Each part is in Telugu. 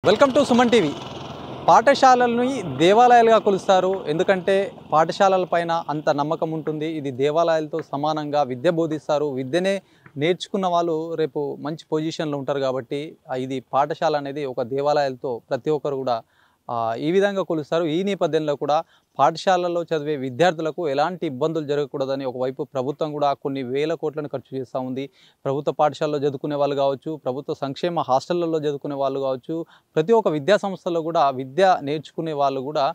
Welcome to Suman TV. పాఠశాలల్ని దేవాలయాలుగా కొలుస్తారు. ఎందుకంటే పాఠశాలలపైన అంత నమ్మకం ఉంటుంది. ఇది దేవాలయాలతో సమానంగా విద్య బోధిస్తారు. విద్యనే నేర్చుకున్న వాళ్ళు రేపు మంచి పొజిషన్లో ఉంటారు కాబట్టి ఇది పాఠశాల అనేది ఒక దేవాలయాలతో ప్రతి ఒక్కరు కూడా ఈ విధంగా కొలుస్తారు. ఈ నేపథ్యంలో కూడా పాఠశాలల్లో చదివే విద్యార్థులకు ఎలాంటి ఇబ్బందులు జరగకూడదని ఒకవైపు ప్రభుత్వం కూడా కొన్ని వేల కోట్లను ఖర్చు చేస్తూ ఉంది. ప్రభుత్వ పాఠశాలలో చదువుకునే వాళ్ళు కావచ్చు, ప్రభుత్వ సంక్షేమ హాస్టళ్లలో చదువుకునే వాళ్ళు కావచ్చు, ప్రతి ఒక్క విద్యా సంస్థలో కూడా విద్య నేర్చుకునే వాళ్ళు కూడా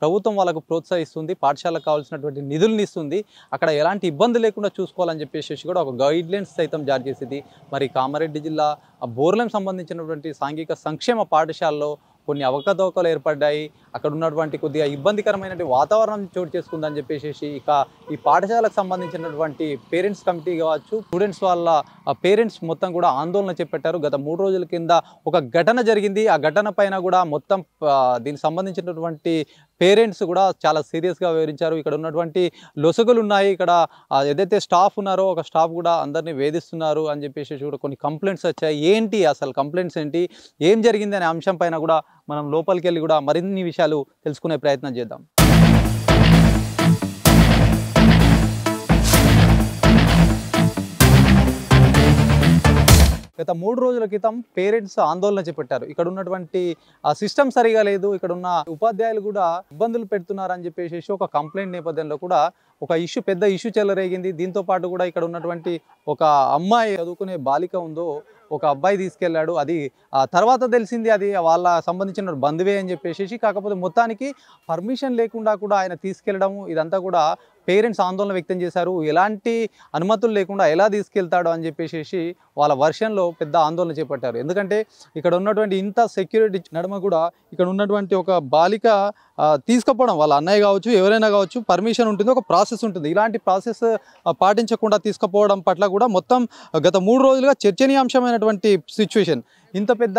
ప్రభుత్వం వాళ్ళకు ప్రోత్సహిస్తుంది. పాఠశాలకు కావాల్సినటువంటి నిధులను ఇస్తుంది. అక్కడ ఎలాంటి ఇబ్బంది లేకుండా చూసుకోవాలని చెప్పేసి కూడా ఒక గైడ్లైన్స్ సైతం జారీ చేసింది. మరి కామారెడ్డి జిల్లా బోర్లం సంబంధించినటువంటి సాంఘిక సంక్షేమ పాఠశాలలో కొన్ని అవకతవకలు ఏర్పడ్డాయి. అక్కడ ఉన్నటువంటి కొద్దిగా ఇబ్బందికరమైనటువంటి వాతావరణం చోటు చేసుకుందని చెప్పేసి ఇక ఈ పాఠశాలకు సంబంధించినటువంటి పేరెంట్స్ కమిటీ కావచ్చు, స్టూడెంట్స్ వాళ్ళ పేరెంట్స్ మొత్తం కూడా ఆందోళన చేపట్టారు. గత 3 రోజుల కింద ఒక ఘటన జరిగింది. ఆ ఘటన పైన కూడా మొత్తం దీనికి సంబంధించినటువంటి పేరెంట్స్ కూడా చాలా సీరియస్గా వివరించారు. ఇక్కడ ఉన్నటువంటి లొసుగులు ఉన్నాయి, ఇక్కడ ఏదైతే స్టాఫ్ ఉన్నారో ఒక స్టాఫ్ కూడా అందరినీ వేధిస్తున్నారు అని చెప్పేసి కూడా కొన్ని కంప్లైంట్స్ వచ్చాయి. ఏంటి అసలు కంప్లైంట్స్ ఏంటి, ఏం జరిగింది అనే అంశం పైన కూడా మనం లోపలికి వెళ్ళి కూడా మరిన్ని విషయాలు తెలుసుకునే ప్రయత్నం చేద్దాం. గత 3 రోజుల క్రితం పేరెంట్స్ ఆందోళన చేపట్టారు. ఇక్కడ ఉన్నటువంటి సిస్టమ్ సరిగా లేదు, ఇక్కడ ఉన్న ఉపాధ్యాయులు కూడా ఇబ్బందులు పెడుతున్నారని చెప్పేసి ఒక కంప్లైంట్ నేపథ్యంలో కూడా ఒక పెద్ద ఇష్యూ చెలరేగింది. దీంతో పాటు కూడా ఇక్కడ ఉన్నటువంటి ఒక అమ్మాయి చదువుకునే బాలిక ఉందో ఒక అబ్బాయి తీసుకెళ్లాడు. అది తర్వాత తెలిసింది అది వాళ్ళ సంబంధించిన బంధువే అని చెప్పేసి. కాకపోతే మొత్తానికి పర్మిషన్ లేకుండా కూడా ఆయన తీసుకెళ్లడం ఇదంతా కూడా పేరెంట్స్ ఆందోళన వ్యక్తం చేశారు. ఎలాంటి అనుమతులు లేకుండా ఎలా తీసుకెళ్తాడో అని చెప్పేసి వాళ్ళ వర్షన్లో పెద్ద ఆందోళన చేపట్టారు. ఎందుకంటే ఇక్కడ ఉన్నటువంటి ఇంత సెక్యూరిటీ నడుమ కూడా ఇక్కడ ఉన్నటువంటి ఒక బాలిక తీసుకుపోవడం, వాళ్ళ అన్నయ్య కావచ్చు ఎవరైనా కావచ్చు, పర్మిషన్ ఉంటుంది, ఒక ప్రాసెస్ ఉంటుంది. ఇలాంటి ప్రాసెస్ పాటించకుండా తీసుకుపోవడం పట్ల కూడా మొత్తం గత 3 రోజులుగా చర్చనీయాంశమైనటువంటి సిచ్యువేషన్. ఇంత పెద్ద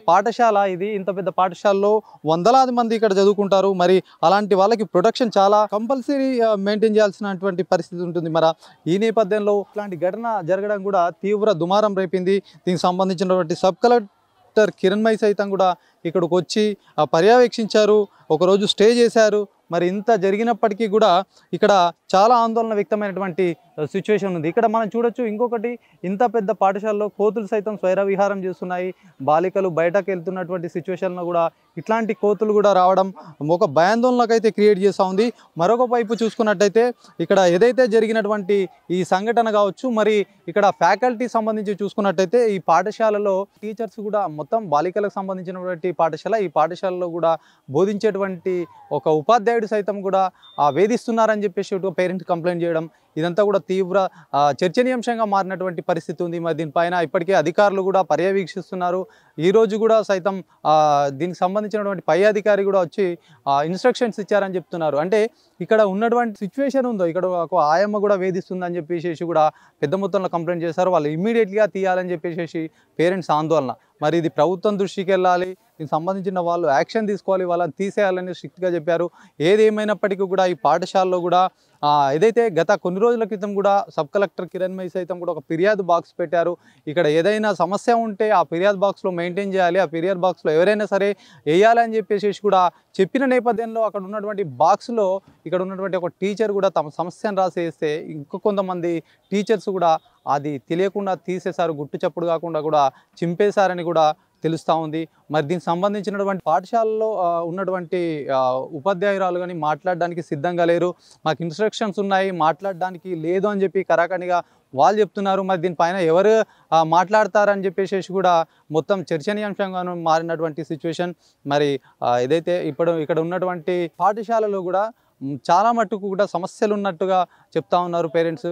పాఠశాల ఇది, ఇంత పెద్ద పాఠశాలలో వందలాది మంది ఇక్కడ చదువుకుంటారు. మరి అలాంటి వాళ్ళకి ప్రొటెక్షన్ చాలా కంపల్సరీ మెయింటైన్ చేయాల్సినటువంటి పరిస్థితి ఉంటుంది. మరి ఈ నేపథ్యంలో ఇలాంటి ఘటన జరగడం కూడా తీవ్ర దుమారం రేపింది. దీనికి సంబంధించినటువంటి సబ్ కలెక్టర్ కిరణ్మయి సైతం కూడా ఇక్కడికి వచ్చి పర్యవేక్షించారు, ఒకరోజు స్టే చేశారు. మరి ఇంత జరిగినప్పటికీ కూడా ఇక్కడ చాలా ఆందోళన వ్యక్తమైనటువంటి సిచ్యువేషన్ ఉంది. ఇక్కడ మనం చూడొచ్చు, ఇంకొకటి ఇంత పెద్ద పాఠశాలలో కోతులు సైతం స్వైర విహారం చేస్తున్నాయి. బాలికలు బయటకు వెళ్తున్నటువంటి సిచ్యువేషన్లో కూడా ఇట్లాంటి కోతులు కూడా రావడం ఒక భయాందోళనకైతే క్రియేట్ చేస్తూ ఉంది. మరొక వైపు చూసుకున్నట్టయితే ఇక్కడ ఏదైతే జరిగినటువంటి ఈ సంఘటన కావచ్చు, మరి ఇక్కడ ఫ్యాకల్టీ సంబంధించి చూసుకున్నట్టయితే ఈ పాఠశాలలో టీచర్స్ కూడా మొత్తం బాలికలకు సంబంధించినటువంటి పాఠశాల, ఈ పాఠశాలలో కూడా బోధించేటువంటి ఒక ఉపాధ్యాయుడు సైతం కూడా వేధిస్తున్నారని చెప్పేసి పేరెంట్స్ కంప్లైంట్ చేయడం, ఇదంతా కూడా తీవ్ర చర్చనీయాంశంగా మారినటువంటి పరిస్థితి ఉంది. మరి దీనిపైన ఇప్పటికే అధికారులు కూడా పర్యవేక్షిస్తున్నారు. ఈరోజు కూడా సైతం దీనికి సంబంధించినటువంటి పై అధికారి కూడా వచ్చి ఇన్స్ట్రక్షన్స్ ఇచ్చారని చెప్తున్నారు. అంటే ఇక్కడ ఉన్నటువంటి సిచ్యువేషన్ ఉందో, ఇక్కడ ఒక ఆయమ్మ కూడా వేధిస్తుందని చెప్పేసి కూడా పెద్ద మొత్తంలో కంప్లైంట్ చేశారు. వాళ్ళు ఇమ్మీడియట్గా తీయాలని చెప్పేసి పేరెంట్స్ ఆందోళన. మరి ఇది ప్రభుత్వం దృష్టికి వెళ్ళాలి, దీనికి సంబంధించిన వాళ్ళు యాక్షన్ తీసుకోవాలి, వాళ్ళని తీసేయాలని స్ట్రిక్ట్గా చెప్పారు. ఏదేమైనప్పటికీ కూడా ఈ పాఠశాలలో కూడా ఏదైతే గత కొన్ని రోజుల క్రితం కూడా సబ్ కలెక్టర్ కిరణ్మయి సైతం కూడా ఒక ఫిర్యాదు బాక్స్ పెట్టారు. ఇక్కడ ఏదైనా సమస్య ఉంటే ఆ ఫిర్యాదు బాక్స్లో మెయింటైన్ చేయాలి, ఆ ఫిర్యాదు బాక్స్లో ఎవరైనా సరే వేయాలని చెప్పేసి కూడా చెప్పిన నేపథ్యంలో అక్కడ ఉన్నటువంటి బాక్స్లో ఇక్కడ ఉన్నటువంటి ఒక టీచర్ కూడా తమ సమస్యను రాసేస్తే ఇంకో కొంతమంది టీచర్స్ కూడా అది తెలియకుండా తీసేశారు, గుట్టు చప్పుడు కాకుండా కూడా చింపేశారని కూడా తెలుస్తూ ఉంది. మరి దీనికి సంబంధించినటువంటి పాఠశాలలో ఉన్నటువంటి ఉపాధ్యాయురాలు కానీ మాట్లాడడానికి సిద్ధంగా లేరు. మాకు ఇన్స్ట్రక్షన్స్ ఉన్నాయి, మాట్లాడడానికి లేదు అని చెప్పి కరాఖండిగా వాళ్ళు చెప్తున్నారు. మరి దీనిపైన ఎవరు మాట్లాడతారని చెప్పేసి కూడా మొత్తం చర్చనీయాంశంగా మారినటువంటి సిచ్యువేషన్. మరి ఏదైతే ఇక్కడ ఉన్నటువంటి పాఠశాలలో కూడా చాలా మట్టుకు కూడా సమస్యలు ఉన్నట్టుగా చెప్తా ఉన్నారు పేరెంట్స్.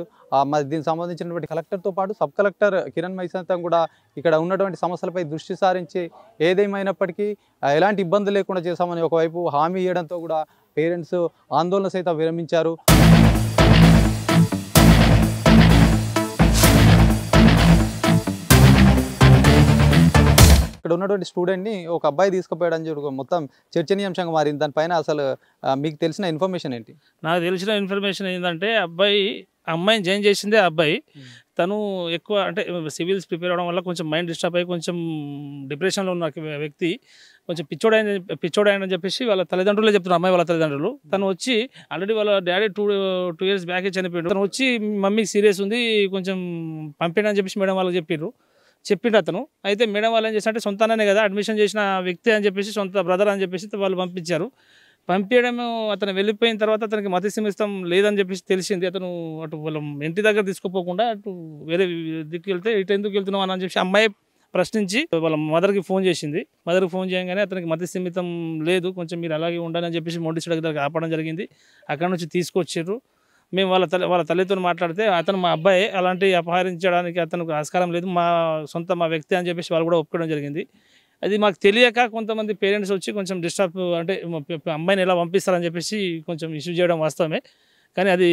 మరి దీనికి సంబంధించినటువంటి కలెక్టర్తో పాటు సబ్ కలెక్టర్ కిరణ్మయి సైతం కూడా ఇక్కడ ఉన్నటువంటి సమస్యలపై దృష్టి సారించి ఏదేమైనప్పటికీ ఎలాంటి ఇబ్బంది లేకుండా చేశామని ఒకవైపు హామీ ఇవ్వడంతో కూడా పేరెంట్స్ ఆందోళన సైతం విరమించారు. ఇక్కడ ఉన్నటువంటి స్టూడెంట్ని ఒక అబ్బాయి తీసుకుపోయాడని చెప్పి మొత్తం చర్చనీయాంశంగా మారింది. దానిపైన అసలు మీకు తెలిసిన ఇన్ఫర్మేషన్ ఏంటి? నాకు తెలిసిన ఇన్ఫర్మేషన్ ఏంటంటే అబ్బాయి ఆ అమ్మాయిని జాయిన్ చేసిందే ఆ అబ్బాయి. తను ఎక్కువ అంటే సివిల్స్ ప్రిపేర్ అవ్వడం వల్ల కొంచెం మైండ్ డిస్టర్బ్ అయ్యి కొంచెం డిప్రెషన్‌లో ఉన్న వ్యక్తి కొంచెం పిచ్చోడాయనని చెప్పేసి వాళ్ళ తల్లిదండ్రులే చెప్తున్నారు, అమ్మాయి వాళ్ళ తల్లిదండ్రులు. తను వచ్చి ఆల్రెడీ వాళ్ళ డ్యాడీ 2 ఇయర్స్ బ్యాకే చనిపోయిండు. తను వచ్చి మమ్మీకి సీరియస్ ఉంది కొంచెం పంపియండి అని చెప్పేసి మేడం వాళ్ళకి చెప్పిండ్రు. చెప్పిండు అతను. అయితే మేడం వాళ్ళు ఏం చేశారంటే సొంత అన్ననే కదా అడ్మిషన్ చేసిన వ్యక్తి అని చెప్పేసి సొంత బ్రదర్ అని చెప్పేసి వాళ్ళు పంపించారు. పంపించడము అతను వెళ్ళిపోయిన తర్వాత అతనికి మతిస్థిమితం లేదని చెప్పేసి తెలిసింది. అతను అటు వాళ్ళ ఇంటి దగ్గర తీసుకుపోకుండా అటు వేరే దిక్కు వెళ్తే ఇటు ఎందుకు వెళ్తున్నావు అని చెప్పేసి అమ్మాయి ప్రశ్నించి వాళ్ళ మదర్కి ఫోన్ చేసింది. మదర్కి ఫోన్ చేయగానే అతనికి మతిస్థిమితం లేదు, కొంచెం మీరు అలాగే ఉండాలని చెప్పేసి మొండిచుడు దగ్గర ఆపడం జరిగింది. అక్కడ నుంచి తీసుకొచ్చారు. మేము వాళ్ళ తల్లితో మాట్లాడితే అతను మా అబ్బాయి, అలాంటి అపహరించడానికి అతనికి ఆస్కారం లేదు, మా వ్యక్తి అని చెప్పేసి వాళ్ళు కూడా ఒప్పుకోవడం జరిగింది. అది మాకు తెలియక కొంతమంది పేరెంట్స్ వచ్చి కొంచెం డిస్టర్బ్ అంటే అమ్మాయిని ఎలా పంపిస్తారని చెప్పేసి కొంచెం ఇష్యూ చేయడం వాస్తవమే. కానీ అది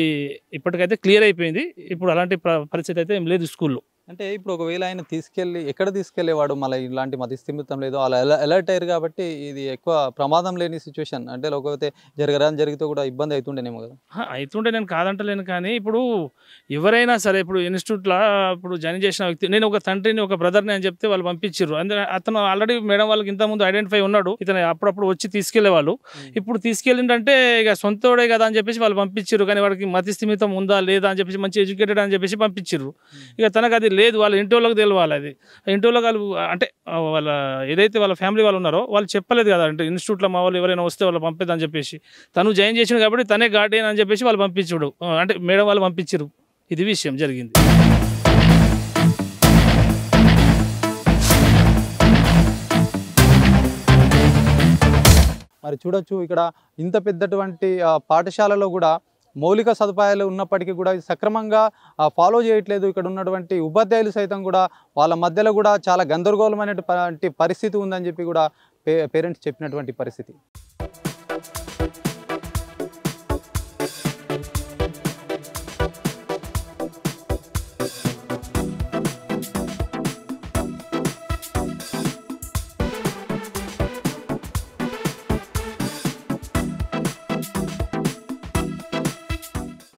ఇప్పటికైతే క్లియర్ అయిపోయింది. ఇప్పుడు అలాంటి పరిస్థితి అయితే ఏం లేదు స్కూల్లో. అంటే ఇప్పుడు ఒకవేళ ఆయన ఎక్కడ తీసుకెళ్ళేవాడు, మళ్ళీ ఇలాంటి మతిస్థిమితం లేదు, అలా అలర్ట్ అయ్యారు కాబట్టి ఇది ఎక్కువ ప్రమాదం లేని సిచ్యువేషన్, అంటే లేకపోతే జరిగితే కూడా ఇబ్బంది అవుతుండేనేమో కదా. అవుతుంటే నేను కాదంటలేను, కానీ ఇప్పుడు ఎవరైనా సరే ఇప్పుడు ఇన్స్టిట్యూట్లో ఇప్పుడు జాయిన్ చేసిన వ్యక్తి, నేను ఒక తండ్రిని ఒక బ్రదర్ని అని చెప్తే వాళ్ళు పంపించారు. అందుకే అతను ఆల్రెడీ మేడం వాళ్ళకి ఇంతకుముందు ఐడెంటిఫై ఉన్నాడు, ఇతను అప్పుడప్పుడు వచ్చి తీసుకెళ్లే వాళ్ళు. ఇప్పుడు తీసుకెళ్ళిందంటే ఇక సొంతోడే కదా అని చెప్పేసి వాళ్ళు పంపించారు. కానీ వాడికి మతిస్థిమితం ఉందా లేదా అని చెప్పేసి మంచి ఎడ్యుకేటెడ్ అని చెప్పేసి పంపించారు. ఇక తనకు అది లేదు, వాళ్ళ ఇంటి వాళ్ళకి తెలియాలి. అది ఇంటి వాళ్ళు అంటే వాళ్ళ ఏదైతే వాళ్ళ ఫ్యామిలీ వాళ్ళు ఉన్నారో వాళ్ళు చెప్పలేదు కదా, అంటే ఇన్స్టిట్యూట్లో మా వాళ్ళు ఎవరైనా వస్తే వాళ్ళు పంపిద్దని చెప్పేసి. తను జాయిన్ చేసిండు కాబట్టి తనే గార్డియన్ అని చెప్పేసి వాళ్ళు పంపించుడు, అంటే మేడం వాళ్ళు పంపించారు. ఇది విషయం జరిగింది. మరి చూడొచ్చు ఇక్కడ ఇంత పెద్దటువంటి పాఠశాలలో కూడా మౌలిక సదుపాయాలు ఉన్నప్పటికీ కూడా ఇది సక్రమంగా ఫాలో చేయట్లేదు. ఇక్కడ ఉన్నటువంటి ఉపాధ్యాయులు సైతం కూడా వాళ్ళ మధ్యలో కూడా చాలా గందరగోళమైనటువంటి పరిస్థితి ఉందని చెప్పి కూడా పేరెంట్స్ చెప్పినటువంటి పరిస్థితి.